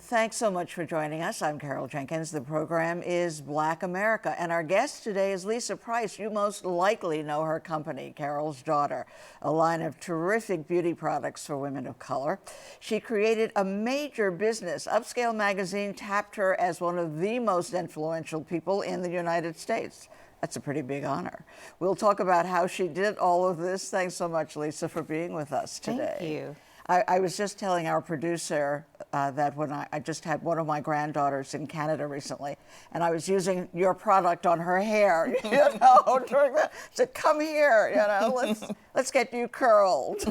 Thanks so much for joining us. I'm Carol Jenkins. The program is Black America, and our guest today is Lisa Price. You most likely know her company, Carol's Daughter, a line of terrific beauty products for women of color. She created a major business. Upscale magazine tapped her as one of the most influential people in the United States. That's a pretty big honor. We'll talk about how she did all of this. Thanks so much, Lisa, for being with us today. Thank you. I was just telling our producer that when I just had one of my granddaughters in Canada recently, and I was using your product on her hair, during that. I said, come here, let's get you curled.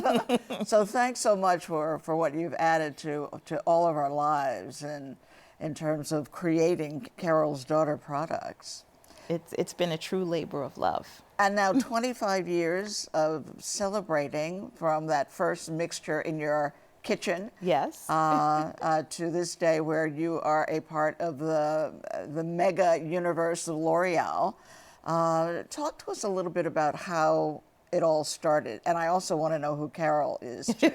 So thanks so much for what you've added to all of our lives and in terms of creating Carol's Daughter products. It's been a true labor of love. And now 25 years of celebrating from that first mixture in your kitchen. Yes. To this day where you are a part of the mega universe of L'Oreal. Talk to us a little bit about how it all started. And I also want to know who Carol is too.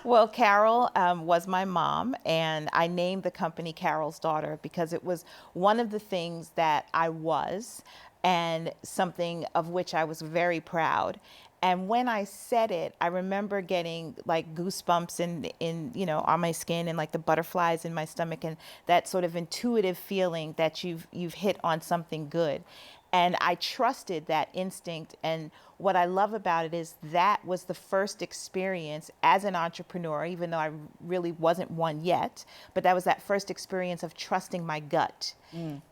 Well, Carol was my mom, and I named the company Carol's Daughter because it was one of the things that I was and something of which I was very proud. And when I said it, I remember getting like goosebumps in on my skin and like the butterflies in my stomach and that sort of intuitive feeling that you've hit on something good. And I trusted that instinct. And what I love about it is that was the first experience as an entrepreneur, even though I really wasn't one yet, but that was that first experience of trusting my gut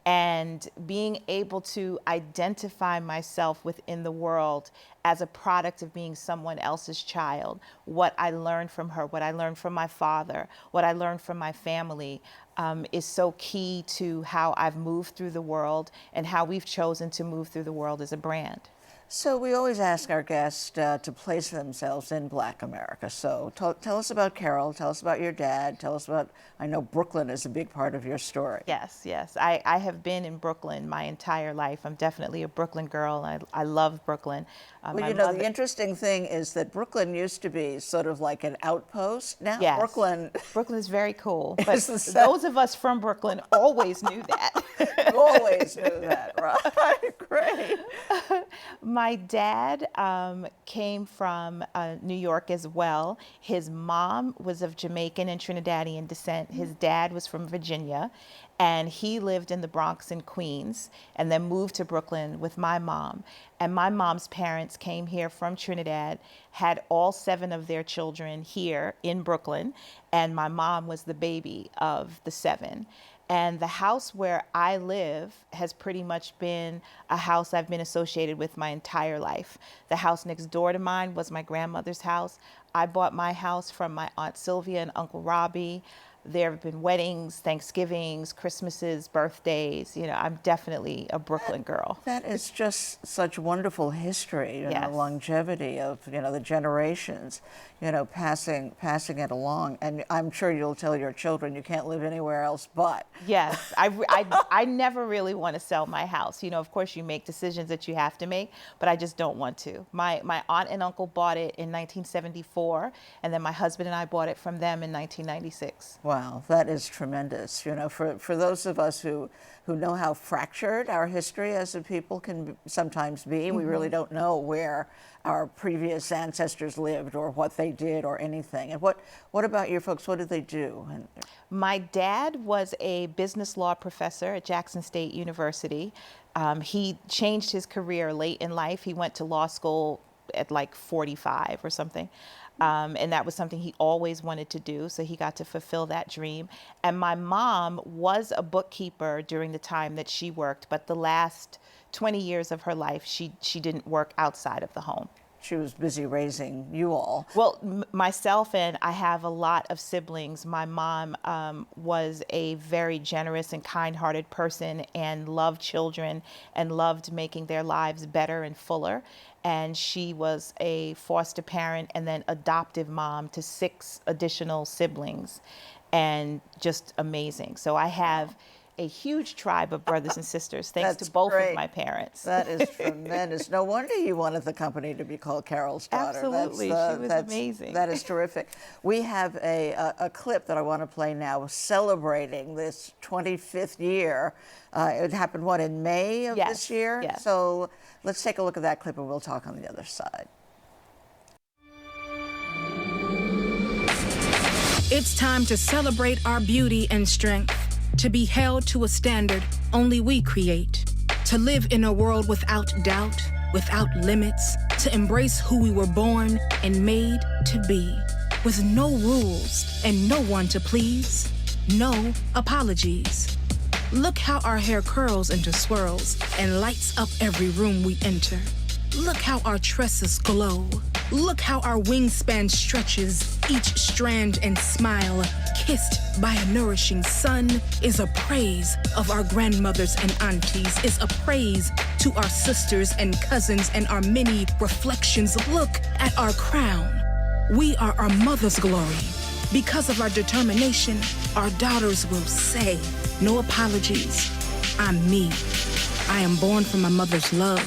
and being able to identify myself within the world as a product of being someone else's child. What I learned from her, what I learned from my father, what I learned from my family is so key to how I've moved through the world and how we've chosen to move through the world as a brand. So we always ask our guests to place themselves in Black America. So tell us about Carol, tell us about your dad, tell us about, I know Brooklyn is a big part of your story. Yes. I have been in Brooklyn my entire life. I'm definitely a Brooklyn girl. I love Brooklyn. Well, the interesting thing is that Brooklyn used to be sort of like an outpost. Now yes. Brooklyn is very cool. But those of us from Brooklyn always knew that. Always knew that, right? Great. My dad came from New York as well. His mom was of Jamaican and Trinidadian descent. His dad was from Virginia, and he lived in the Bronx and Queens and then moved to Brooklyn with my mom. And my mom's parents came here from Trinidad, had all 7 of their children here in Brooklyn, and my mom was the baby of the 7. And the house where I live has pretty much been a house I've been associated with my entire life. The house next door to mine was my grandmother's house. I bought my house from my Aunt Sylvia and Uncle Robbie. There have been weddings, Thanksgivings, Christmases, birthdays. I'm definitely a Brooklyn girl. That is just such wonderful history, yes. Longevity of, the generations, passing it along. And I'm sure you'll tell your children you can't live anywhere else but. Yes, I never really want to sell my house. Of course you make decisions that you have to make, but I just don't want to. My aunt and uncle bought it in 1974, and then my husband and I bought it from them in 1996. Wow, that is tremendous. For those of us who know how fractured our history as a people can sometimes be, we really don't know where our previous ancestors lived or what they did or anything. And what about your folks? What did they do? My dad was a business law professor at Jackson State University. He changed his career late in life. He went to law school at like 45 or something. And that was something he always wanted to do, so he got to fulfill that dream. And my mom was a bookkeeper during the time that she worked, but the last 20 years of her life, she didn't work outside of the home. She was busy raising you all. Well, myself, and I have a lot of siblings. My mom was a very generous and kind-hearted person and loved children and loved making their lives better and fuller. And she was a foster parent and then adoptive mom to 6 additional siblings, and just amazing. So I have a huge tribe of brothers and sisters, thanks That's to both great. of my parents. That is tremendous. No wonder you wanted the company to be called Carol's Daughter. Absolutely. She was amazing. That is terrific. We have a clip that I want to play now celebrating this 25th year. It happened, what, in May of this year? Yes. So let's take a look at that clip and we'll talk on the other side. It's time to celebrate our beauty and strength, to be held to a standard only we create, to live in a world without doubt, without limits, to embrace who we were born and made to be, with no rules and no one to please, no apologies. Look how our hair curls into swirls and lights up every room we enter. Look how our tresses glow. Look how our wingspan stretches, each strand and smile, kissed by a nourishing sun, is a praise of our grandmothers and aunties, is a praise to our sisters and cousins and our many reflections. Look at our crown. We are our mother's glory. Because of our determination, our daughters will say, no apologies, I'm me. I am born from my mother's love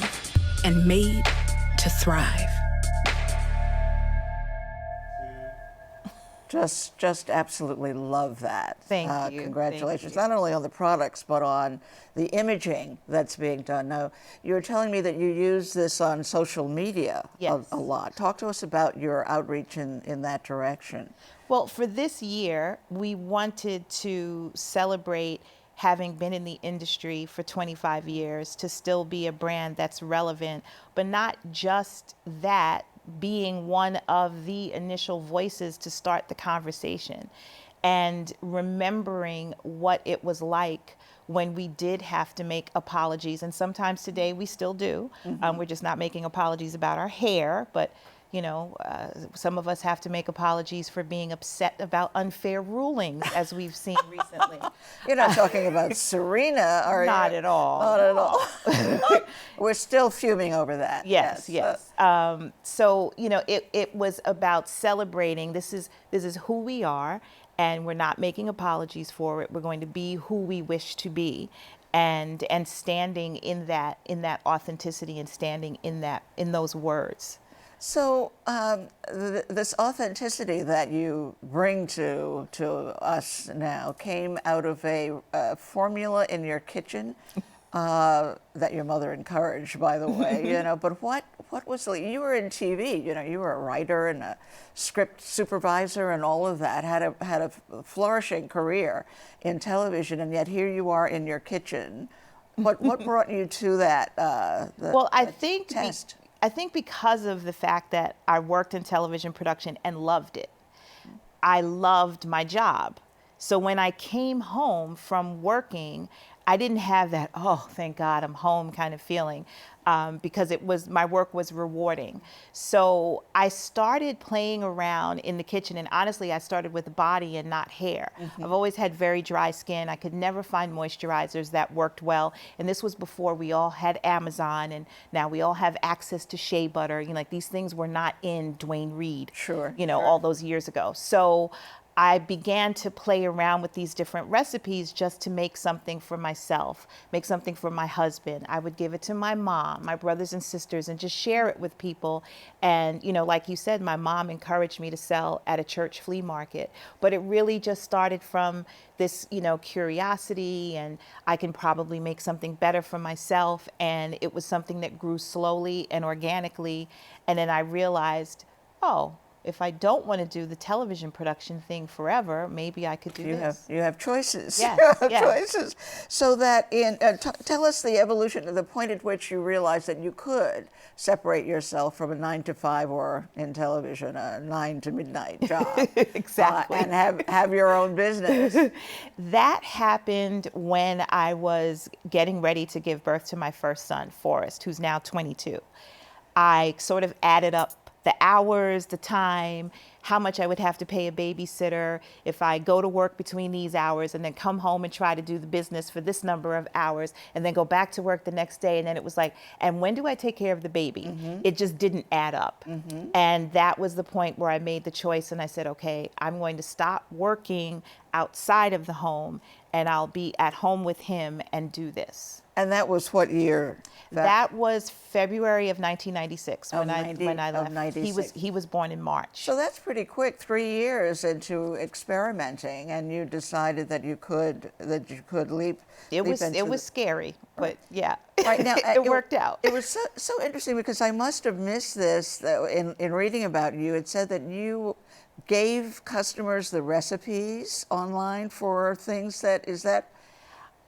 and made to thrive. Just absolutely love that. Thank you. Congratulations, Thank you. not only on the products, but on the imaging that's being done. Now, you were telling me that you use this on social media Yes. a lot. Talk to us about your outreach in that direction. Well, for this year, we wanted to celebrate having been in the industry for 25 years to still be a brand that's relevant, but not just that, being one of the initial voices to start the conversation and remembering what it was like when we did have to make apologies. And sometimes today we still do. We're just not making apologies about our hair, but you know, some of us have to make apologies for being upset about unfair rulings, as we've seen recently. You're not talking about Serena, are you? Not at all. Not at all. We're still fuming over that. Yes. So, you know, it was about celebrating. This is who we are, and we're not making apologies for it. We're going to be who we wish to be, and standing in that authenticity and standing in those words. So this authenticity that you bring to us now came out of a formula in your kitchen that your mother encouraged, by the way. You know, but what was you were in TV? You know, you were a writer and a script supervisor and all of that. Had a flourishing career in television, and yet here you are in your kitchen. What brought you to that? Test? I think because of the fact that I worked in television production and loved it. I loved my job. So when I came home from working, I didn't have that, oh, thank God I'm home kind of feeling, because my work was rewarding. So I started playing around in the kitchen, and honestly, I started with body and not hair. I've always had very dry skin. I could never find moisturizers that worked well. And this was before we all had Amazon, and now we all have access to shea butter. You know, like these things were not in Dwayne Reed, all those years ago. So I began to play around with these different recipes just to make something for myself, make something for my husband. I would give it to my mom, my brothers and sisters, and just share it with people. And, you know, like you said, my mom encouraged me to sell at a church flea market. But it really just started from this, you know, curiosity, and I can probably make something better for myself. And it was something that grew slowly and organically. And then I realized, oh, if I don't want to do the television production thing forever, maybe I could do this. You have choices. Yes, you have choices. So that tell us the evolution, the point at which you realized that you could separate yourself from a 9 to 5 or in television a 9 to midnight job. Exactly. And have your own business. That happened when I was getting ready to give birth to my first son, Forrest, who's now 22. I sort of added up the hours, the time, how much I would have to pay a babysitter if I go to work between these hours and then come home and try to do the business for this number of hours and then go back to work the next day. And then it was like, and when do I take care of the baby? It just didn't add up. And that was the point where I made the choice and I said, okay, I'm going to stop working outside of the home and I'll be at home with him and do this. And that was what year? That was February of 1996 when I left. 96. He was born in March. So that's pretty quick, 3 years into experimenting, and you decided that you could leap. It was scary, but yeah, right now it worked out. It was so interesting because I must have missed this in reading about you. It said that you gave customers the recipes online for things is that.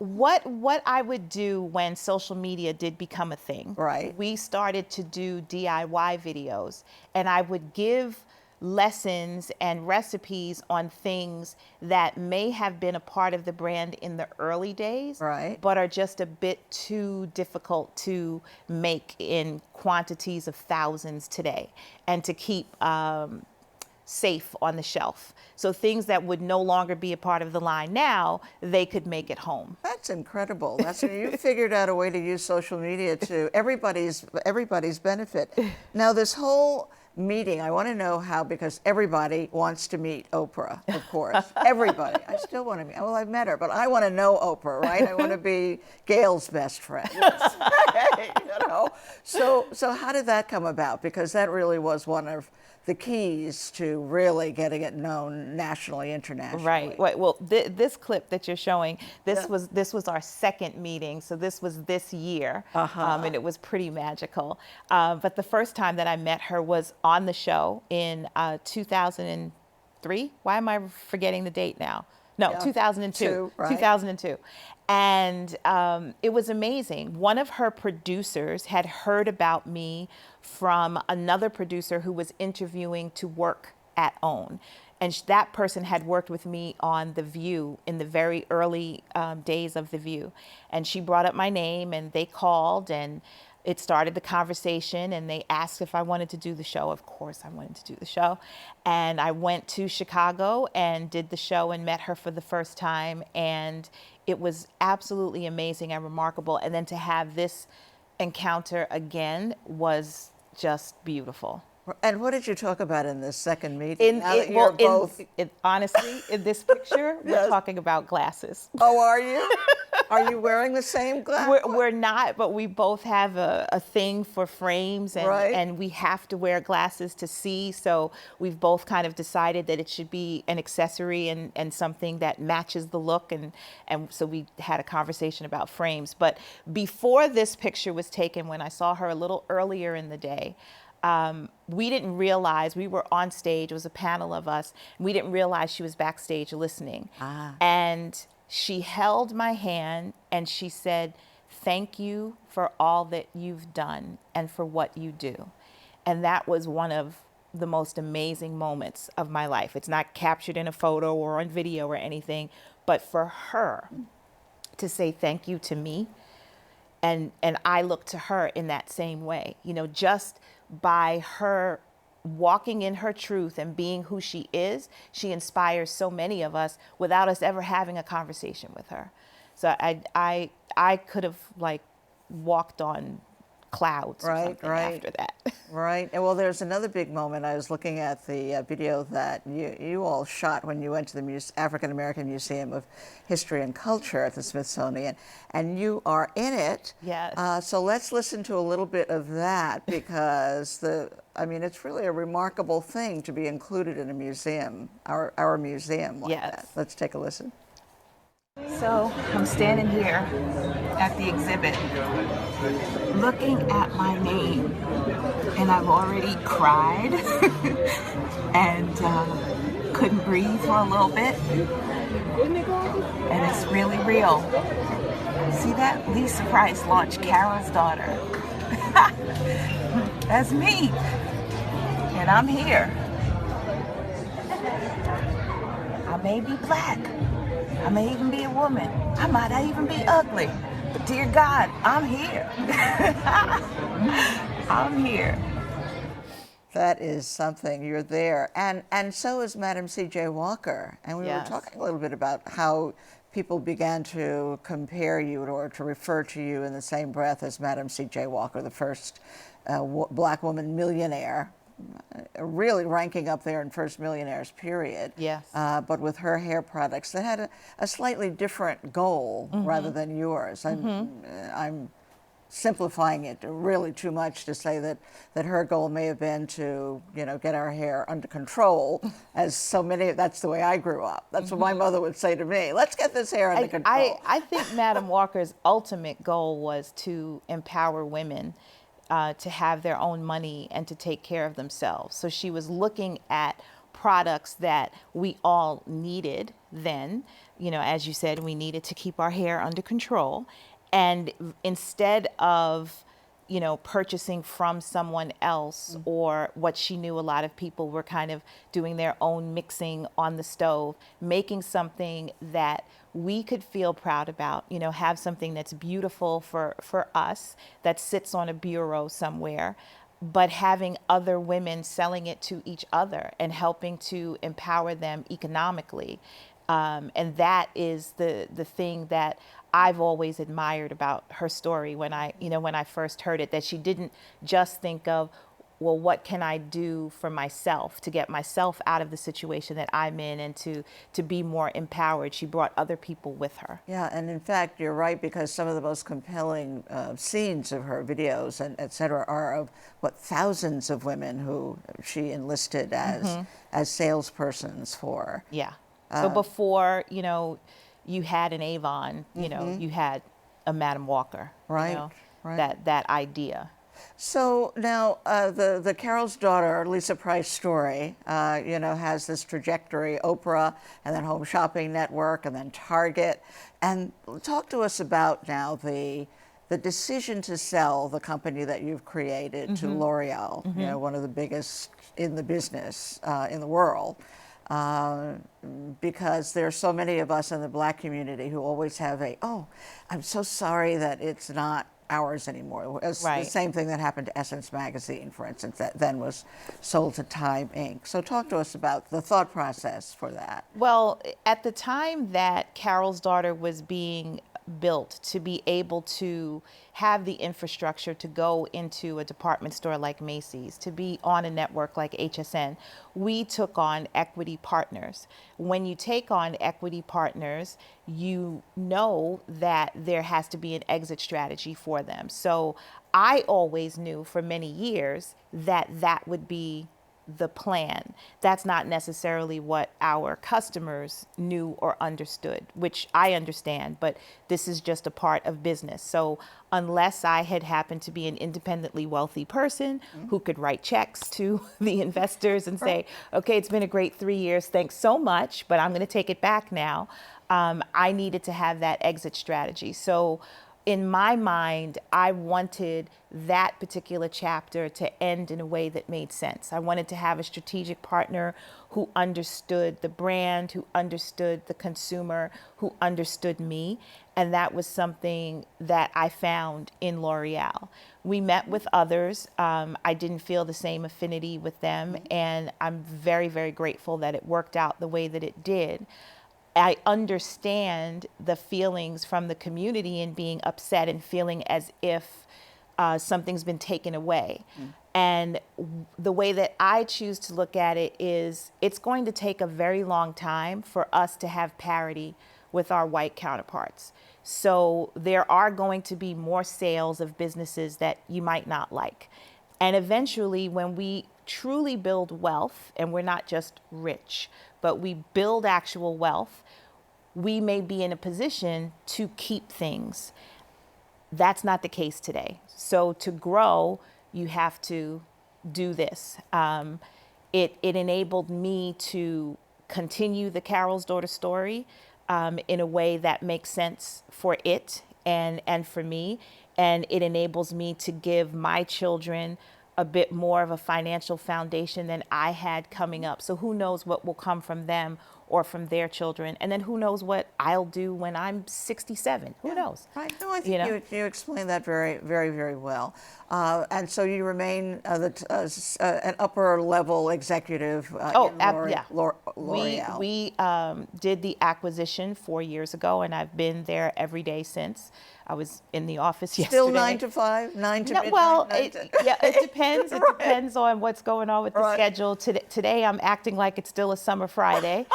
What I would do when social media did become a thing, right? We started to do DIY videos, and I would give lessons and recipes on things that may have been a part of the brand in the early days, right, but are just a bit too difficult to make in quantities of thousands today, and to keep safe on the shelf. So things that would no longer be a part of the line now, they could make at home. That's incredible. That's you figured out a way to use social media to everybody's benefit. Now this whole meeting, I want to know how, because everybody wants to meet Oprah, of course. Everybody. I still want to meet. Well, I've met her, but I want to know Oprah, right? I want to be Gail's best friend. You know. So how did that come about? Because that really was one of the keys to really getting it known nationally, internationally. Right. Well, this clip that you're showing, this was our second meeting, so this was this year, and it was pretty magical. But the first time that I met her was on the show in 2003. Why am I forgetting the date now? No, 2002. Right. 2002. And it was amazing. One of her producers had heard about me from another producer who was interviewing to work at OWN. And that person had worked with me on The View in the very early days of The View. And she brought up my name and they called and it started the conversation and they asked if I wanted to do the show. Of course I wanted to do the show. And I went to Chicago and did the show and met her for the first time. And it was absolutely amazing and remarkable. And then to have this encounter again was just beautiful. And what did you talk about in this second meeting? Honestly, in this picture, we're talking about glasses. Oh, are you? Are you wearing the same glasses? We're not, but we both have a thing for frames, and we have to wear glasses to see. So we've both kind of decided that it should be an accessory and something that matches the look. And so we had a conversation about frames. But before this picture was taken, when I saw her a little earlier in the day, we didn't realize, we were on stage, it was a panel of us, and we didn't realize she was backstage listening. And she held my hand and she said, "Thank you for all that you've done and for what you do." And that was one of the most amazing moments of my life. It's not captured in a photo or on video or anything, but for her to say thank you to me, and I look to her in that same way, you know, just by her walking in her truth and being who she is, she inspires so many of us without us ever having a conversation with her. So I could have like walked on clouds or something after that. Right. And well, there's another big moment. I was looking at the video that you all shot when you went to the African American Museum of History and Culture at the Smithsonian, and you are in it. Yes. So let's listen to a little bit of that, because it's really a remarkable thing to be included in a museum, our museum like that. Let's take a listen. So I'm standing here at the exhibit looking at my name, and I've already cried and couldn't breathe for a little bit, and it's really real. See that? Lisa Price launched Carol's Daughter. That's me, and I'm here. I may be black, I may even be a woman, I might even be ugly, but dear God, I'm here. I'm here. That is something. You're there. And so is Madam C.J. Walker. And we were Yes. talking a little bit about how people began to compare you or to refer to you in the same breath as Madam C.J. Walker, the first black woman millionaire, really ranking up there in first millionaires, period. Yes. But with her hair products that had a slightly different goal rather than yours. I'm simplifying it really too much to say that her goal may have been to, get our hair under control, as so many, that's the way I grew up. That's what my mother would say to me. Let's get this hair under control. I think Madam Walker's ultimate goal was to empower women to have their own money and to take care of themselves. So she was looking at products that we all needed then. As you said, we needed to keep our hair under control. And instead of, purchasing from someone else, or what she knew a lot of people were kind of doing their own mixing on the stove, making something that we could feel proud about, have something that's beautiful for us, that sits on a bureau somewhere, but having other women selling it to each other and helping to empower them economically. And that is the thing that I've always admired about her story when I first heard it, that she didn't just think of, well, what can I do for myself to get myself out of the situation that I'm in and to be more empowered. She brought other people with her. Yeah, and in fact, you're right, because some of the most compelling scenes of her videos and et cetera are of thousands of women who she enlisted as salespersons for. Yeah. So before, you had an Avon, you had a Madam Walker. Right, right. That idea. So now the Carol's Daughter, Lisa Price story, has this trajectory: Oprah, and then Home Shopping Network, and then Target. And talk to us about now the decision to sell the company that you've created to L'Oreal, one of the biggest in the business in the world. Because there are so many of us in the Black community who always have I'm so sorry that it's not ours anymore. It's Right. the same thing that happened to Essence Magazine, for instance, that then was sold to Time Inc. So talk to us about the thought process for that. Well, at the time that Carol's Daughter was being built, to be able to have the infrastructure to go into a department store like Macy's, to be on a network like HSN, we took on equity partners. When you take on equity partners, you know that there has to be an exit strategy for them. So I always knew for many years that that would be the plan. That's not necessarily what our customers knew or understood, which I understand, but this is just a part of business. So unless I had happened to be an independently wealthy person who could write checks to the investors and say, okay, it's been a great 3 years, thanks so much, but I'm going to take it back now, I needed to have that exit strategy. So in my mind, I wanted that particular chapter to end in a way that made sense. I wanted to have a strategic partner who understood the brand, who understood the consumer, who understood me. And that was something that I found in L'Oreal. We met with others. I didn't feel the same affinity with them. And I'm very, very grateful that it worked out the way that it did. I understand the feelings from the community and being upset and feeling as if something's been taken away. And the way that I choose to look at it is it's going to take a very long time for us to have parity with our white counterparts. So there are going to be more sales of businesses that you might not like. And eventually, when we truly build wealth, and we're not just rich, but we build actual wealth, we may be in a position to keep things. That's not the case today. So to grow, you have to do this. It enabled me to continue the Carol's Daughter story in a way that makes sense for it and for me. And it enables me to give my children a bit more of a financial foundation than I had coming up. So who knows what will come from them or from their children. And then who knows what I'll do when I'm 67? Who knows? Right. No, I think you explained that very, very, very well. And so you remain an upper level executive L'Oreal. We did the acquisition 4 years ago, and I've been there every day since. I was in the office yesterday. Still 9 to 5, 9 to midnight? Well, it depends. It depends on what's going on with the schedule. Today, I'm acting like it's still a summer Friday.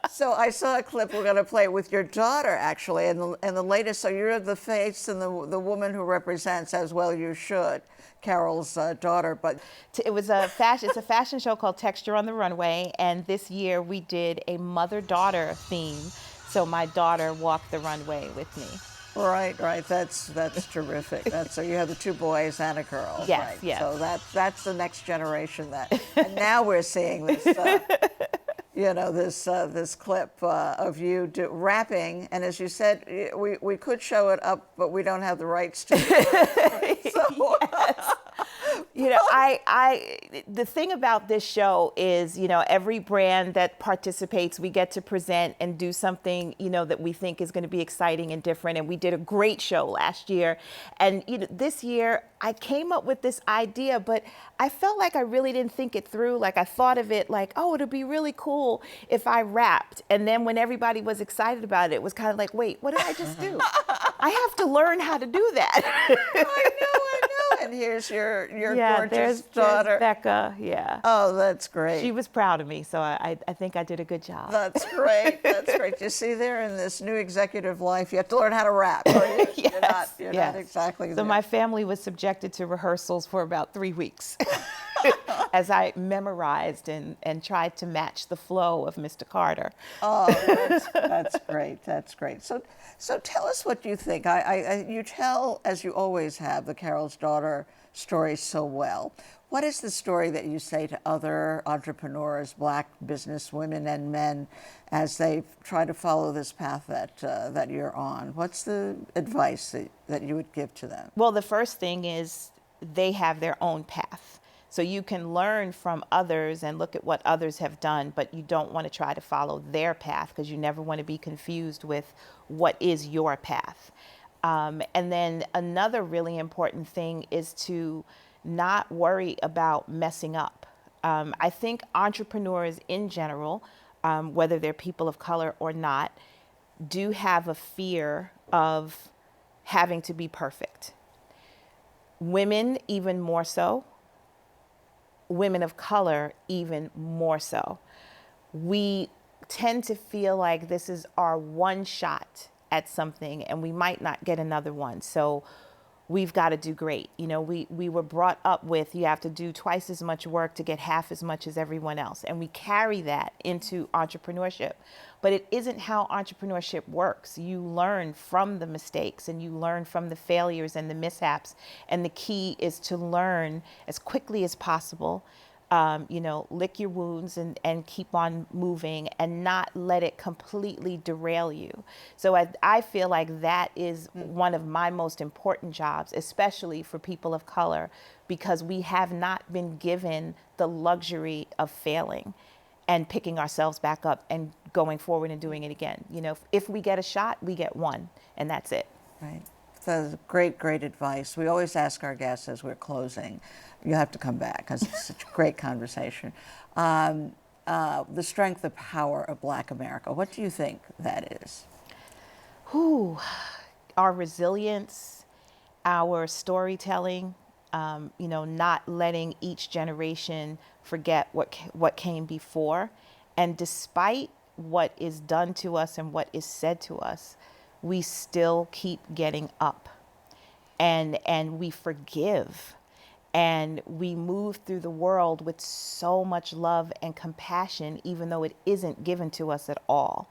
So I saw a clip we're going to play with your daughter, actually, and the latest. So you're the face and the woman who represents, as well you should, Carol's daughter. But it's a fashion show called Texture on the Runway, and this year we did a mother-daughter theme. So my daughter walked the runway with me. Right. That's terrific. So you have the 2 boys and a girl. Yes, right? yes. So that's the next generation. And now we're seeing this. This clip of you rapping, and as you said, we could show it up, but we don't have the rights to it. So, yes. The thing about this show is, every brand that participates, we get to present and do something, that we think is going to be exciting and different. And we did a great show last year. And, this year I came up with this idea, but I felt like I really didn't think it through. Like I thought of it like, oh, it'd be really cool if I rapped. And then when everybody was excited about it, it was kind of like, wait, what did I just do? I have to learn how to do that. I know. And here's your gorgeous daughter. There's Becca, yeah. Oh, that's great. She was proud of me, so I think I did a good job. That's great. That's great. You see, there in this new executive life, you have to learn how to rap. You're not exactly there. So my family was subjected to rehearsals for about 3 weeks as I memorized and tried to match the flow of Mr. Carter. Oh, that's great. That's great. So tell us what you think. You tell, as you always have, the Carol's daughter story so well. What is the story that you say to other entrepreneurs, Black business women and men, as they try to follow this path that you're on? What's the advice that you would give to them? Well, the first thing is they have their own path. So you can learn from others and look at what others have done, but you don't want to try to follow their path because you never want to be confused with what is your path. And then another really important thing is to not worry about messing up. I think entrepreneurs in general, whether they're people of color or not, do have a fear of having to be perfect. Women even more so. Women of color even more so. We tend to feel like this is our one shot at something and we might not get another one. So we've got to do great. We were brought up with, you have to do twice as much work to get half as much as everyone else. And we carry that into entrepreneurship. But it isn't how entrepreneurship works. You learn from the mistakes and you learn from the failures and the mishaps. And the key is to learn as quickly as possible, lick your wounds and keep on moving and not let it completely derail you. So I feel like that is one of my most important jobs, especially for people of color, because we have not been given the luxury of failing and picking ourselves back up and going forward and doing it again. If we get a shot, we get one, and that's it. Right. That's great advice. We always ask our guests as we're closing, you have to come back because it's such a great conversation. The strength, the power of Black America. What do you think that is? Our resilience, our storytelling, not letting each generation forget what came before. And despite what is done to us and what is said to us, we still keep getting up and we forgive and we move through the world with so much love and compassion, even though it isn't given to us at all.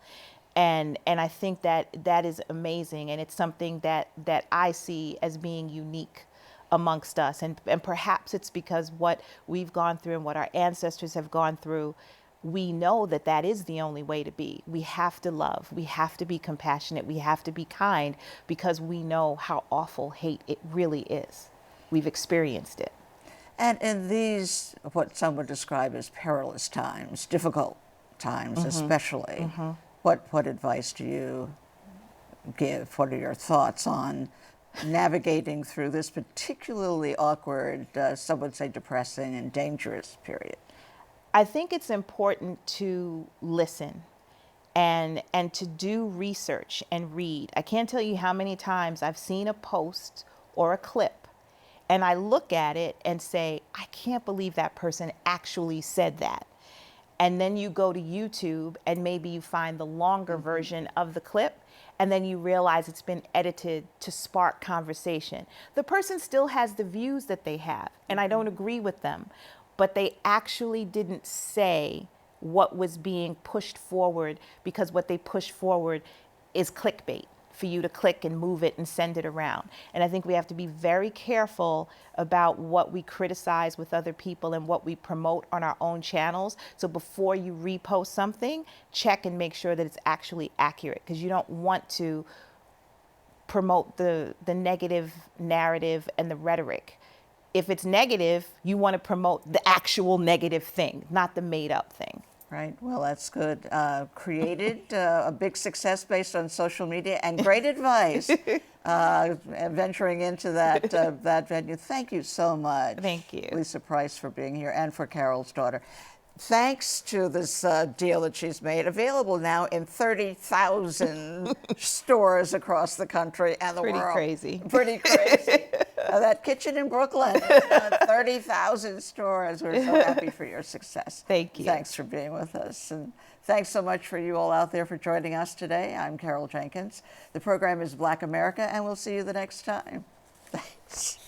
And I think that is amazing. And it's something that I see as being unique amongst us. And perhaps it's because what we've gone through and what our ancestors have gone through, we know that is the only way to be. We have to love. We have to be compassionate. We have to be kind because we know how awful hate it really is. We've experienced it. And in these, what some would describe as perilous times, difficult times especially, what advice do you give? What are your thoughts on navigating through this particularly awkward, some would say depressing and dangerous period? I think it's important to listen and to do research and read. I can't tell you how many times I've seen a post or a clip and I look at it and say, I can't believe that person actually said that. And then you go to YouTube and maybe you find the longer version of the clip, and then you realize it's been edited to spark conversation. The person still has the views that they have, and I don't agree with them, but they actually didn't say what was being pushed forward, because what they pushed forward is clickbait for you to click and move it and send it around. And I think we have to be very careful about what we criticize with other people and what we promote on our own channels. So before you repost something, check and make sure that it's actually accurate, because you don't want to promote the negative narrative and the rhetoric. If it's negative, you want to promote the actual negative thing, not the made up thing. Right. Well, that's good. Created a big success based on social media, and great advice venturing into that that venue. Thank you so much. Thank you, Lisa Price, for being here, and for Carol's daughter. Thanks to this deal that she's made, available now in 30,000 stores across the country and the world. Crazy. Pretty crazy. That kitchen in Brooklyn is now in 30,000 stores. We're so happy for your success. Thank you. Thanks for being with us. And thanks so much for you all out there for joining us today. I'm Carol Jenkins. The program is Black America, and we'll see you the next time. Thanks.